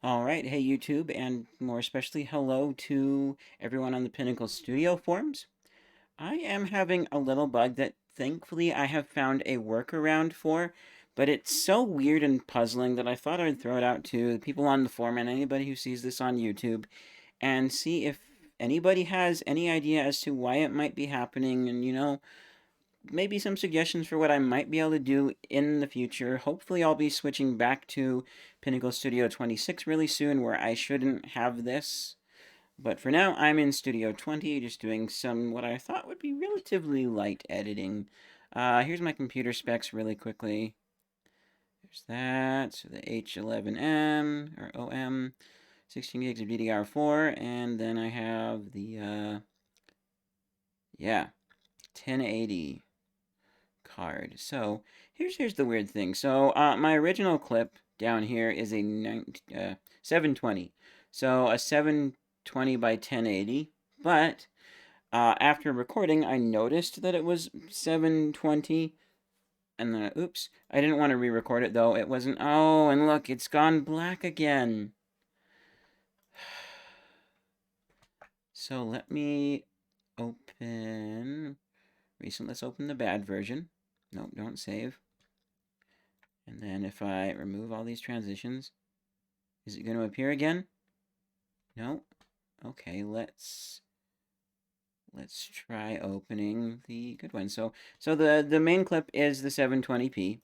All right, hey YouTube, and more especially hello to everyone on the Pinnacle Studio forums. I am having a little bug that thankfully I have found a workaround for, but it's so weird and puzzling that I thought I'd throw it out to the people on the forum and anybody who sees this on YouTube and see if anybody has any idea as to why it might be happening and, maybe some suggestions for what I might be able to do in the future. Hopefully, I'll be switching back to Pinnacle Studio 26 really soon, where I shouldn't have this. But for now, I'm in Studio 20, just doing some what I thought would be relatively light editing. Here's my computer specs really quickly. There's that. So the H11M, or OM, 16 gigs of DDR4, and then I have the, yeah, 1080 card. So here's the weird thing. So my original clip down here is a 720. So a 720 by 1080. But after recording, I noticed that it was 720. And then, oops, I didn't want to re-record it though. It wasn't. Oh, and look, it's gone black again. So let me open. Let's open the bad version. Nope, don't save. And then if I remove all these transitions, is it going to appear again? No? Okay, let's try opening the good one. So the main clip is the 720p,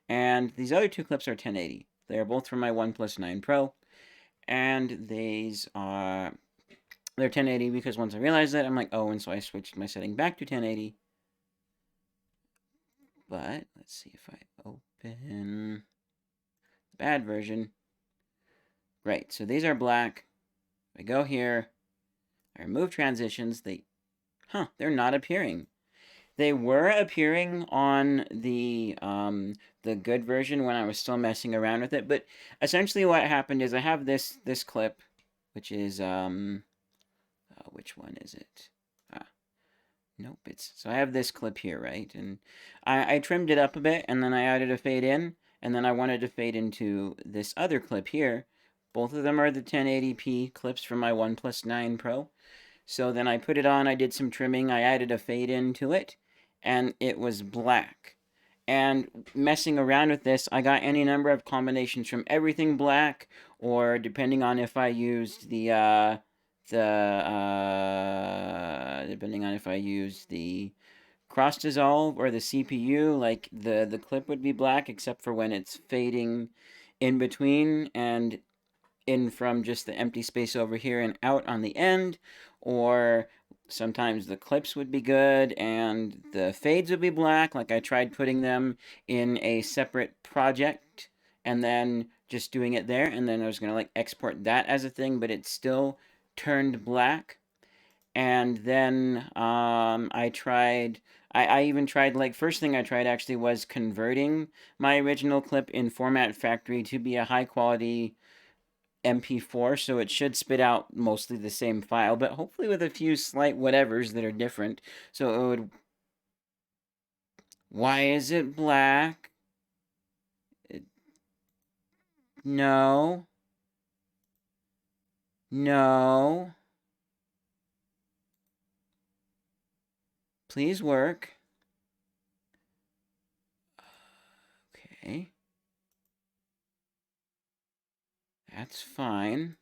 and these other two clips are 1080. They are both from my OnePlus 9 Pro, and they're 1080 because once I realized that, I'm like, oh, and so I switched my setting back to 1080. But let's see if I open the bad version. Right, so these are black. If I go here, I remove transitions, they're not appearing. They were appearing on the good version when I was still messing around with it, but essentially what happened is I have this clip, which is which one is it? Ah, nope, so I have this clip here, right? And I trimmed it up a bit, and then I added a fade in, and then I wanted to fade into this other clip here. Both of them are the 1080p clips from my OnePlus 9 Pro. So then I put it on, I did some trimming, I added a fade into it, and it was black. And messing around with this, I got any number of combinations from everything black, or depending on if I used depending on if I used the cross dissolve or the CPU, like the clip would be black except for when it's fading in between and in from just the empty space over here and out on the end, or sometimes the clips would be good and the fades would be black, like I tried putting them in a separate project and then just doing it there, and then I was going to like export that as a thing, but it still turned black. And then I even tried, like, first thing I tried actually was converting my original clip in Format Factory to be a high quality MP4, so it should spit out mostly the same file, but hopefully with a few slight whatevers that are different. So it would. Why is it black? It, no. No. Please work. Okay. That's fine.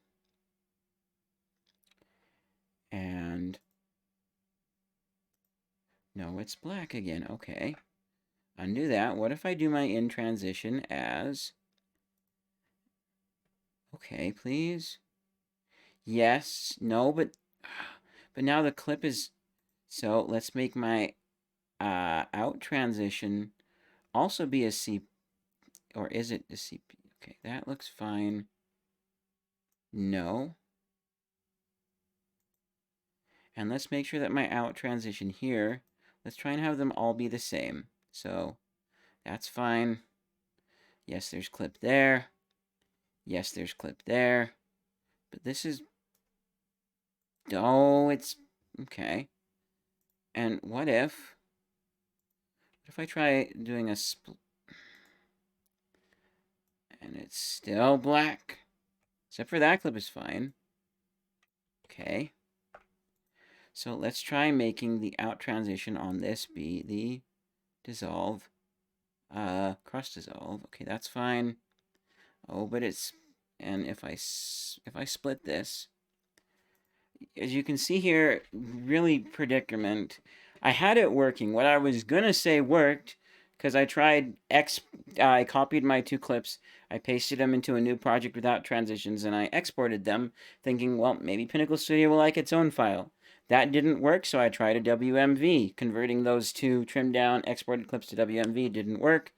And. No, it's black again. Okay. Undo that. What if I do my in transition as. Okay, please. Yes. No, but. But now the clip is. So let's make my out transition also be a C, or is it a CP? Okay, that looks fine. No. And let's make sure that my out transition here, let's try and have them all be the same. So that's fine. Yes, there's clip there. Yes, there's clip there. But this is, oh, it's, okay. And what if I try doing a split, and it's still black? Except for that clip is fine. Okay. So let's try making the out transition on this be the dissolve, cross dissolve. Okay, that's fine. Oh, but it's, and if I split this, as you can see here, really predicament. I had it working. What I was gonna say worked, because I tried I copied my 2 clips, I pasted them into a new project without transitions, and I exported them, thinking, well, maybe Pinnacle Studio will like its own file. That didn't work, so I tried a WMV. Converting those 2 trimmed down exported clips to WMV didn't work.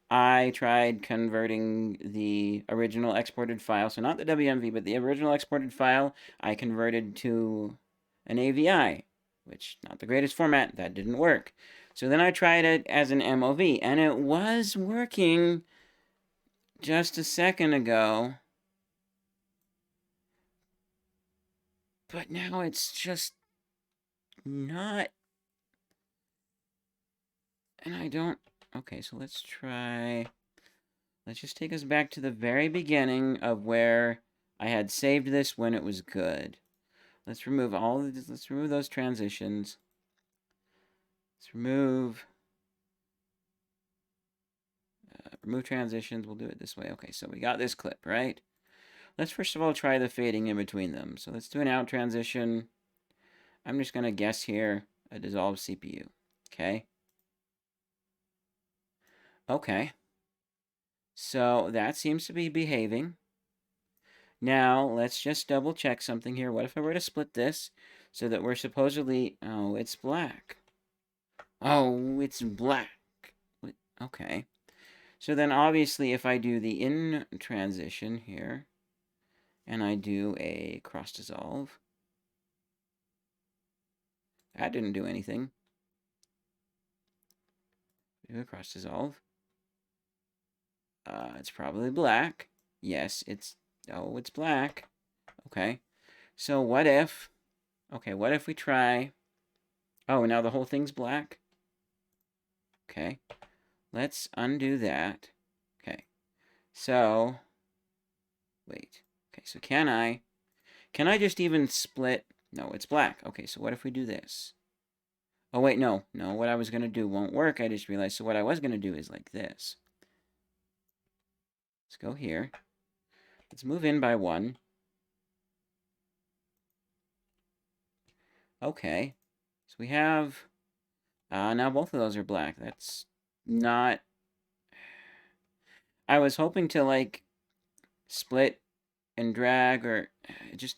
I tried converting the original exported file, so not the WMV, but the original exported file, I converted to an AVI, which not the greatest format. That didn't work. So then I tried it as an MOV, and it was working just a second ago. But now it's just not. And I don't. Okay, so let's try. Let's just take us back to the very beginning of where I had saved this when it was good. Let's remove let's remove those transitions. Let's remove transitions. We'll do it this way. Okay, so we got this clip, right? Let's first of all try the fading in between them. So let's do an out transition. I'm just going to guess here a dissolve CPU. Okay. Okay. So that seems to be behaving. Now, let's just double check something here. What if I were to split this so that we're supposedly... Oh, it's black. Oh, it's black. Okay. So then obviously if I do the in transition here, and I do a cross dissolve, that didn't do anything. Do a cross dissolve. It's probably black. Yes, it's black. Okay. So what if we try... Oh, now the whole thing's black? Okay. Let's undo that. Okay. So, wait. Okay, so can I just even split... No, it's black. Okay, so what if we do this? Oh, wait, no. No, what I was going to do won't work. I just realized. So what I was going to do is like this. Let's go here. Let's move in by 1. Okay. So we have... now both of those are black. That's not... I was hoping to, like, split and drag, or just...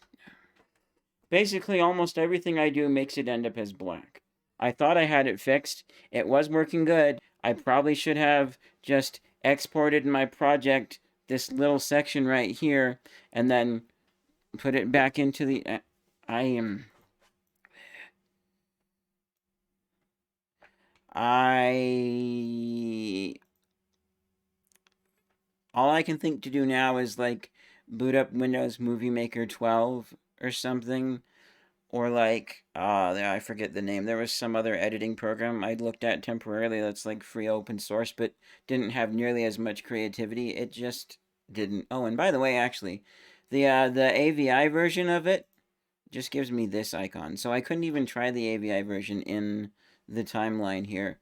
Basically, almost everything I do makes it end up as black. I thought I had it fixed. It was working good. I probably should have just exported my project, this little section right here, and then put it back into the... All I can think to do now is, like, boot up Windows Movie Maker 12 or something. Or, like, I forget the name. There was some other editing program I looked at temporarily that's, like, free open source, but didn't have nearly as much creativity. It just didn't. Oh, and by the way, actually, the AVI version of it just gives me this icon. So I couldn't even try the AVI version in the timeline here.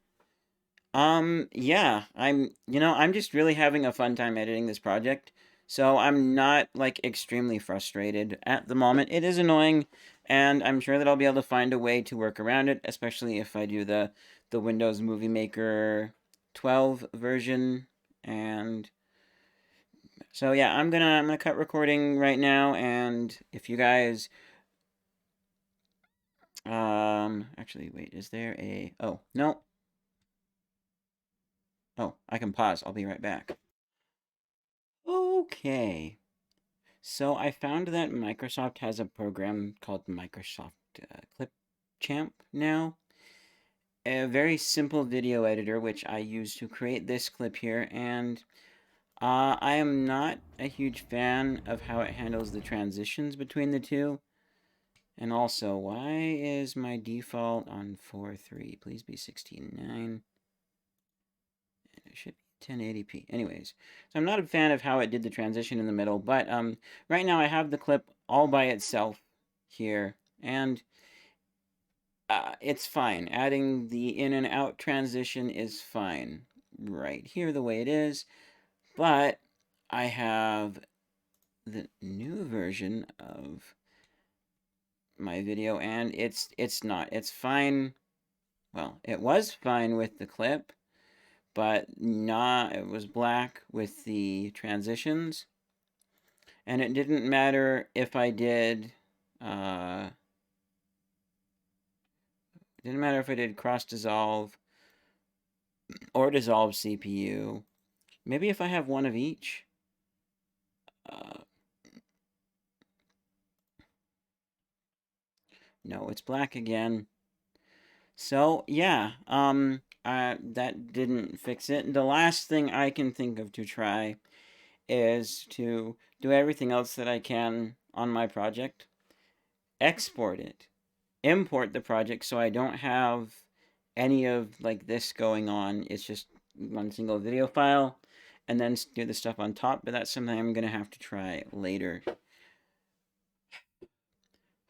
Yeah, I'm just really having a fun time editing this project. So I'm not, like, extremely frustrated at the moment. It is annoying, and I'm sure that I'll be able to find a way to work around it, especially if I do the Windows Movie Maker 12 version. And so yeah, I'm gonna cut recording right now, and if you guys actually wait, is there a... Oh, no. Oh, I can pause. I'll be right back. Okay. So I found that Microsoft has a program called Microsoft Clipchamp now. A very simple video editor, which I use to create this clip here, and I am not a huge fan of how it handles the transitions between the two. And also, why is my default on 4.3? Please be 16.9. It should be 1080p. Anyways, so I'm not a fan of how it did the transition in the middle, but right now I have the clip all by itself here, and it's fine. Adding the in and out transition is fine right here the way it is, but I have the new version of my video, and it's not. It's fine. Well, it was fine with the clip, but not. It was black with the transitions, and it didn't matter if I did. It didn't matter if I did cross dissolve or dissolve CPU. Maybe if I have one of each. No, it's black again. So, yeah, that didn't fix it. The last thing I can think of to try is to do everything else that I can on my project, export it, import the project so I don't have any of like this going on. It's just one single video file, and then do the stuff on top, but that's something I'm going to have to try later.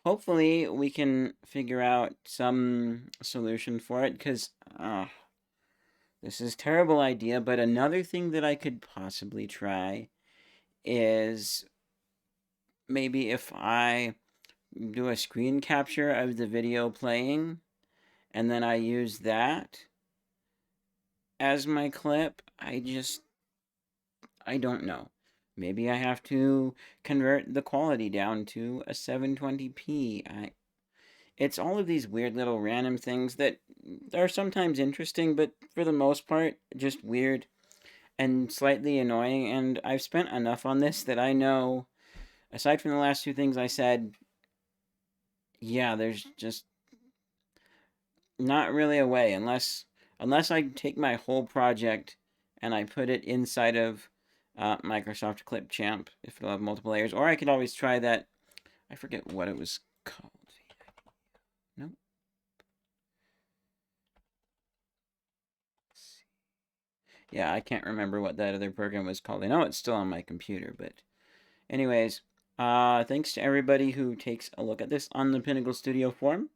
Hopefully we can figure out some solution for it, because this is a terrible idea. But another thing that I could possibly try is maybe if I do a screen capture of the video playing, and then I use that as my clip. I don't know. Maybe I have to convert the quality down to a 720p. It's all of these weird little random things that are sometimes interesting, but for the most part, just weird and slightly annoying. And I've spent enough on this that I know, aside from the last two things I said, yeah, there's just not really a way unless I take my whole project and I put it inside of Microsoft Clipchamp, if it'll have multiple layers. Or I could always try that. I forget what it was called. Nope. Yeah, I can't remember what that other program was called. I know it's still on my computer, but anyways, thanks to everybody who takes a look at this on the Pinnacle Studio forum.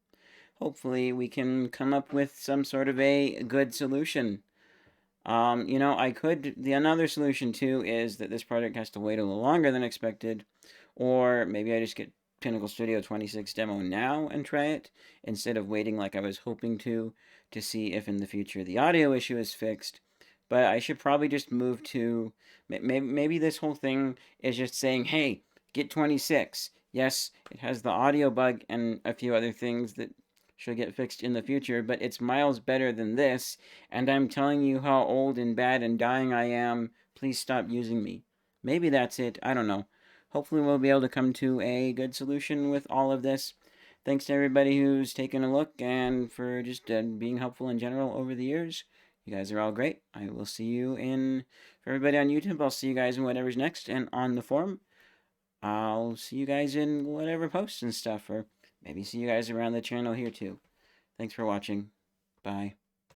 Hopefully we can come up with some sort of a good solution. You know, the another solution too is that this project has to wait a little longer than expected, or maybe I just get Pinnacle Studio 26 demo now and try it, instead of waiting like I was hoping to see if in the future the audio issue is fixed. But I should probably just move to, maybe this whole thing is just saying, hey, get 26. Yes, it has the audio bug and a few other things that should get fixed in the future, but it's miles better than this, and I'm telling you how old and bad and dying I am. Please stop using me. Maybe that's it. I don't know. Hopefully we'll be able to come to a good solution with all of this. Thanks to everybody who's taken a look and for just being helpful in general over the years. You guys are all great. I will see you for everybody on YouTube, I'll see you guys in whatever's next. And on the forum, I'll see you guys in whatever posts and stuff, or maybe see you guys around the channel here too. Thanks for watching. Bye.